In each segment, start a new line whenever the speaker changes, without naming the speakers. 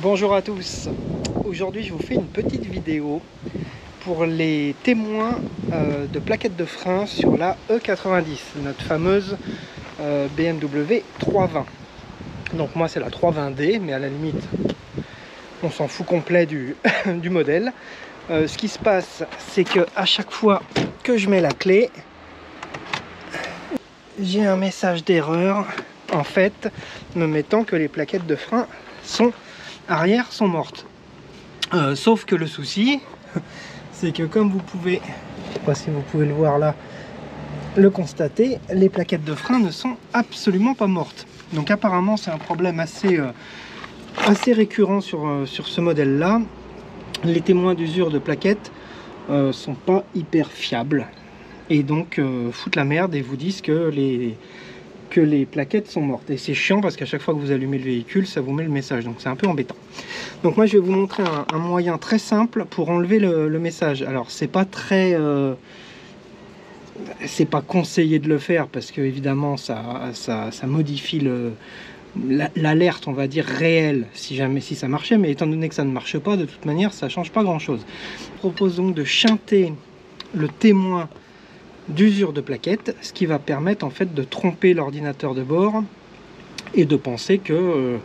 Bonjour à tous, aujourd'hui je vous fais une petite vidéo pour les témoins de plaquettes de frein sur la E90, notre fameuse BMW 320. Donc moi c'est la 320D, mais à la limite on s'en fout complet du, du modèle. Ce qui se passe, c'est que à chaque fois que je mets la clé, j'ai un message d'erreur en fait me mettant que les plaquettes de frein arrière sont mortes. Sauf que le souci, c'est que comme vous pouvez, je sais pas si vous pouvez le voir là, le constater, les plaquettes de frein ne sont absolument pas mortes. Donc apparemment c'est un problème assez récurrent sur ce modèle là. Les témoins d'usure de plaquettes sont pas hyper fiables et donc foutent la merde et vous disent que les plaquettes sont mortes. Et c'est chiant parce qu'à chaque fois que vous allumez le véhicule, ça vous met le message. Donc c'est un peu embêtant. Donc moi je vais vous montrer un moyen très simple pour enlever le message. Alors c'est pas très... c'est pas conseillé de le faire parce que évidemment ça modifie l'alerte, on va dire, réelle si ça marchait. Mais étant donné que ça ne marche pas, de toute manière ça change pas grand chose. Je propose donc de shunter le témoin d'usure de plaquettes, ce qui va permettre en fait de tromper l'ordinateur de bord et de penser que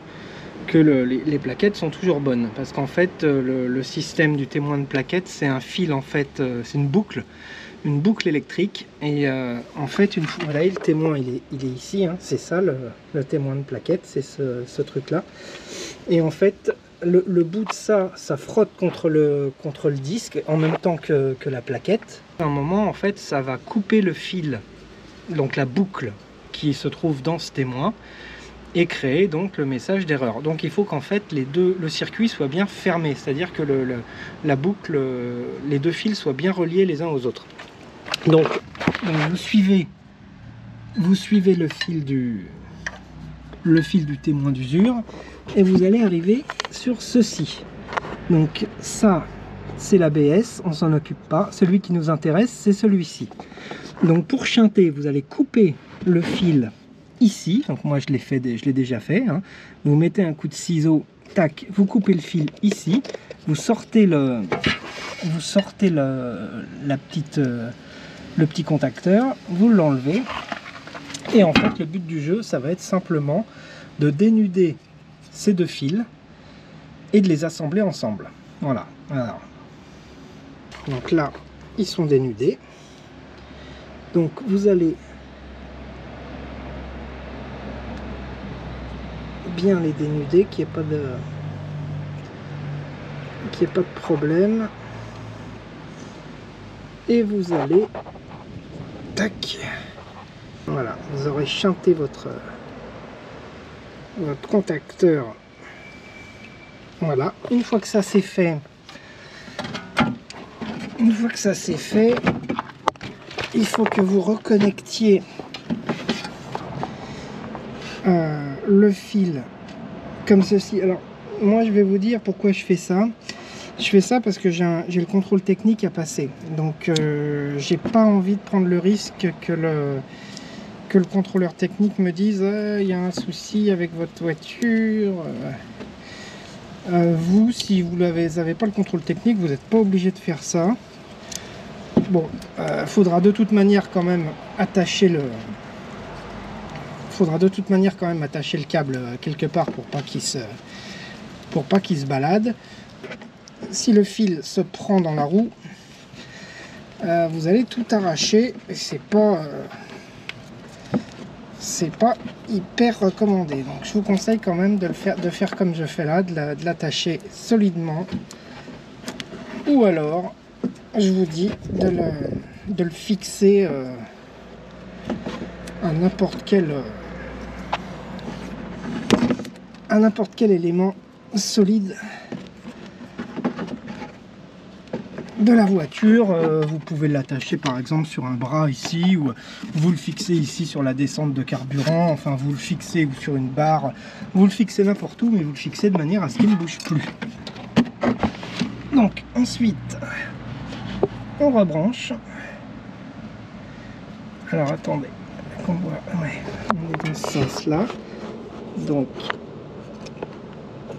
les plaquettes sont toujours bonnes, parce qu'en fait le système du témoin de plaquettes, c'est un fil, en fait c'est une boucle électrique, et en fait une fois, voilà, le témoin il est ici, hein, c'est ça le témoin de plaquettes, c'est ce truc là, et en fait le bout de ça frotte contre le disque en même temps que la plaquette. À un moment, en fait, ça va couper le fil, donc la boucle qui se trouve dans ce témoin, et créer donc le message d'erreur. Donc il faut qu'en fait le circuit soit bien fermé, c'est-à-dire que la boucle, les deux fils soient bien reliés les uns aux autres. Donc vous suivez le fil du témoin d'usure et vous allez arriver sur ceci. Donc ça c'est l'ABS, on s'en occupe pas. Celui qui nous intéresse, c'est celui-ci. Donc pour shunter, vous allez couper le fil ici. Donc moi je l'ai déjà fait, hein. Vous mettez un coup de ciseau, tac, vous coupez le fil ici. Vous sortez le petit contacteur, vous l'enlevez. Et en fait le but du jeu, ça va être simplement de dénuder ces deux fils et de les assembler ensemble. Voilà. Alors, donc là, ils sont dénudés. Donc vous allez bien les dénuder, qu'il n'y ait pas de problème. Et vous allez, tac, voilà, vous aurez shunté votre contacteur. Voilà, une fois que ça c'est fait, il faut que vous reconnectiez le fil comme ceci. Alors moi je vais vous dire pourquoi je fais ça. Je fais ça parce que j'ai le contrôle technique à passer. Donc j'ai pas envie de prendre le risque que le contrôleur technique me dise il y a un souci avec votre voiture. Vous, si vous n'avez pas le contrôle technique, vous n'êtes pas obligé de faire ça. Bon, faudra de toute manière quand même attacher le câble quelque part pour pas qu'il se balade. Si le fil se prend dans la roue, vous allez tout arracher et c'est pas hyper recommandé. Donc je vous conseille quand même de faire comme je fais là, de l'attacher solidement, ou alors je vous dis de le fixer à n'importe quel élément solide de la voiture. Vous pouvez l'attacher par exemple sur un bras ici, ou vous le fixez ici sur la descente de carburant, enfin vous le fixez, ou sur une barre, vous le fixez n'importe où, mais vous le fixez de manière à ce qu'il ne bouge plus. Donc ensuite on rebranche. Alors attendez, on est dans ce sens là, donc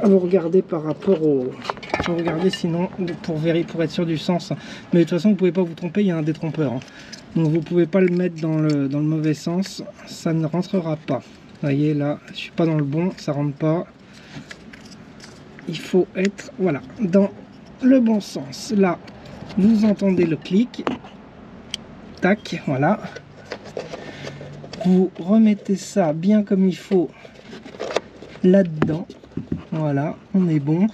vous regardez par rapport au... Vous regardez sinon pour être sûr du sens. Mais de toute façon, vous pouvez pas vous tromper, il y a un détrompeur. Hein. Donc vous pouvez pas le mettre dans le mauvais sens, ça ne rentrera pas. Vous voyez là, je suis pas dans le bon, ça rentre pas. Il faut être, voilà, dans le bon sens. Là, vous entendez le clic. Tac, voilà. Vous remettez ça bien comme il faut là-dedans. Voilà, on est bon.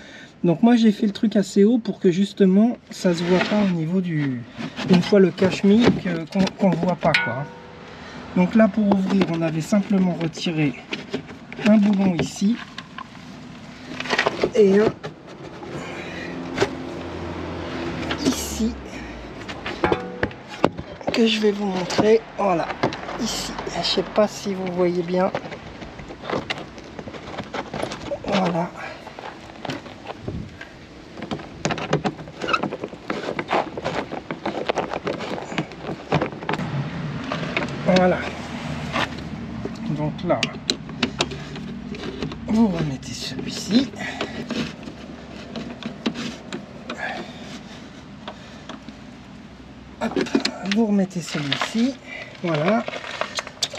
Donc moi j'ai fait le truc assez haut pour que justement ça se voit pas au niveau du... Une fois le cache mis, qu'on voit pas quoi. Donc là pour ouvrir, on avait simplement retiré un boulon ici. Et un ici. Que je vais vous montrer. Voilà, ici. Je sais pas si vous voyez bien. Voilà. Voilà. Donc là, vous remettez celui-ci. Vous remettez celui-ci. Voilà.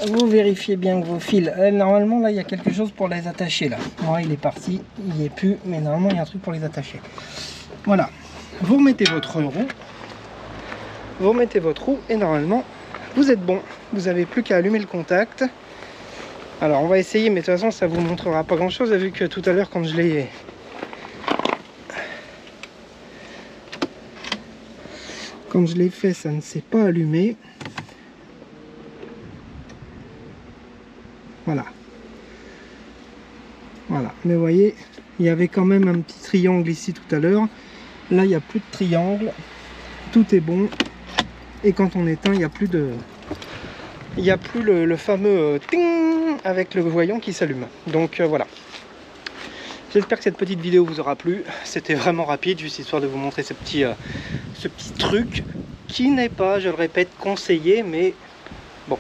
Vous vérifiez bien que vos fils... normalement, là, il y a quelque chose pour les attacher. Là. Moi, il est parti. Il n'y est plus. Mais normalement, il y a un truc pour les attacher. Voilà. Vous remettez votre roue. Vous remettez votre roue. Et normalement, vous êtes bon. Vous n'avez plus qu'à allumer le contact. Alors, on va essayer. Mais de toute façon, ça ne vous montrera pas grand-chose. Vu que tout à l'heure, quand je l'ai... Quand je l'ai fait, ça ne s'est pas allumé. Voilà. Voilà. Mais vous voyez, il y avait quand même un petit triangle ici tout à l'heure. Là, il n'y a plus de triangle. Tout est bon. Et quand on éteint, il n'y a plus de... Il n'y a plus le fameux ting avec le voyant qui s'allume. Donc voilà. J'espère que cette petite vidéo vous aura plu. C'était vraiment rapide, juste histoire de vous montrer ce petit truc qui n'est pas, je le répète, conseillé, mais bon,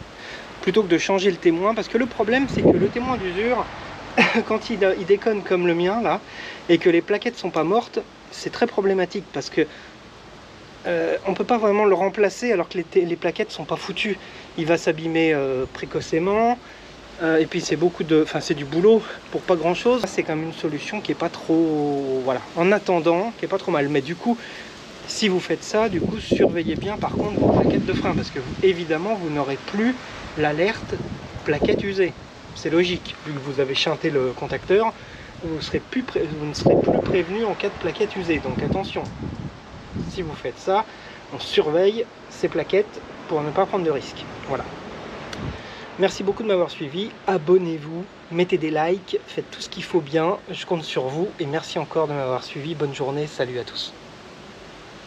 plutôt que de changer le témoin, parce que le problème c'est que le témoin d'usure, quand il déconne comme le mien là, et que les plaquettes sont pas mortes, c'est très problématique parce que on peut pas vraiment le remplacer alors que les plaquettes sont pas foutues. Il va s'abîmer précocement. Et puis c'est c'est du boulot pour pas grand chose. C'est quand même une solution qui est pas trop, voilà, en attendant, qui est pas trop mal. Mais du coup, si vous faites ça, du coup, surveillez bien par contre vos plaquettes de frein, parce que évidemment, vous n'aurez plus l'alerte plaquette usée. C'est logique, vu que vous avez chanté le contacteur, vous ne serez plus prévenu en cas de plaquette usée. Donc attention, si vous faites ça, on surveille ces plaquettes pour ne pas prendre de risques. Voilà. Merci beaucoup de m'avoir suivi, abonnez-vous, mettez des likes, faites tout ce qu'il faut bien, je compte sur vous et merci encore de m'avoir suivi, bonne journée, salut à tous.